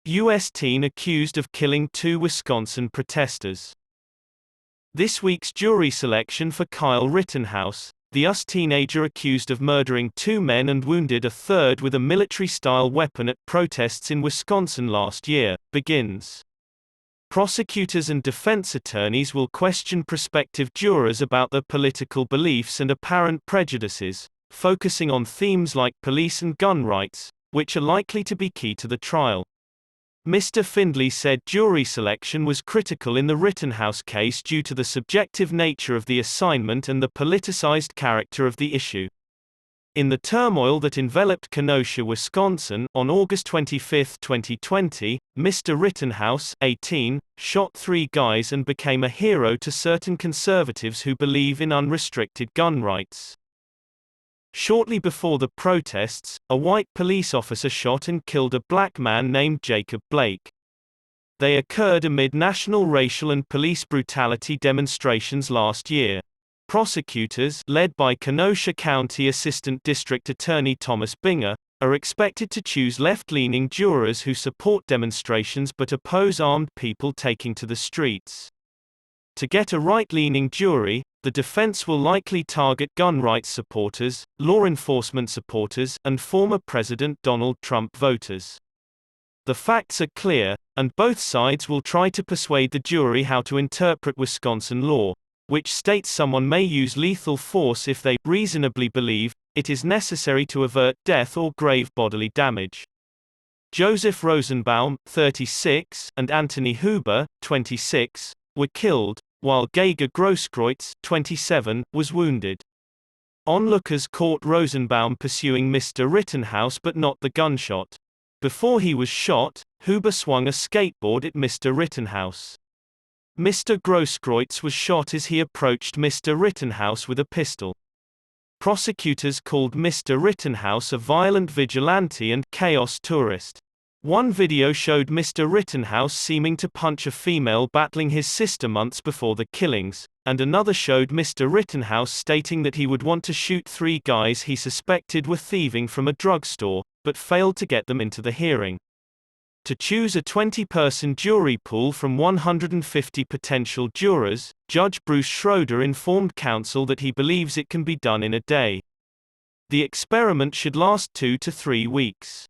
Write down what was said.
U.S. teen accused of killing two Wisconsin protesters. This week's jury selection for Kyle Rittenhouse, the US teenager accused of murdering two men and wounded a third with a military-style weapon at protests in Wisconsin last year, begins. Prosecutors and defense attorneys will question prospective jurors about their political beliefs and apparent prejudices, focusing on themes like police and gun rights, which are likely to be key to the trial. Mr. Findley said jury selection was critical in the Rittenhouse case due to the subjective nature of the assignment and the politicized character of the issue. In the turmoil that enveloped Kenosha, Wisconsin, on August 25, 2020, Mr. Rittenhouse, 18, shot three guys and became a hero to certain conservatives who believe in unrestricted gun rights. Shortly before the protests, a white police officer shot and killed a black man named Jacob Blake. They occurred amid national racial and police brutality demonstrations last year. Prosecutors, led by Kenosha County Assistant District Attorney Thomas Binger, are expected to choose left-leaning jurors who support demonstrations but oppose armed people taking to the streets. To get a right-leaning jury, the defense will likely target gun rights supporters, law enforcement supporters, and former President Donald Trump voters. The facts are clear, and both sides will try to persuade the jury how to interpret Wisconsin law, which states someone may use lethal force if they reasonably believe it is necessary to avert death or grave bodily damage. Joseph Rosenbaum, 36, and Anthony Huber, 26, were killed, while Geiger Grosskreutz, 27, was wounded. Onlookers caught Rosenbaum pursuing Mr. Rittenhouse but not the gunshot. Before he was shot, Huber swung a skateboard at Mr. Rittenhouse. Mr. Grosskreutz was shot as he approached Mr. Rittenhouse with a pistol. Prosecutors called Mr. Rittenhouse a violent vigilante and chaos tourist. One video showed Mr. Rittenhouse seeming to punch a female battling his sister months before the killings, and another showed Mr. Rittenhouse stating that he would want to shoot three guys he suspected were thieving from a drugstore, but failed to get them into the hearing. To choose a 20-person jury pool from 150 potential jurors, Judge Bruce Schroeder informed counsel that he believes it can be done in a day. The experiment should last 2 to 3 weeks.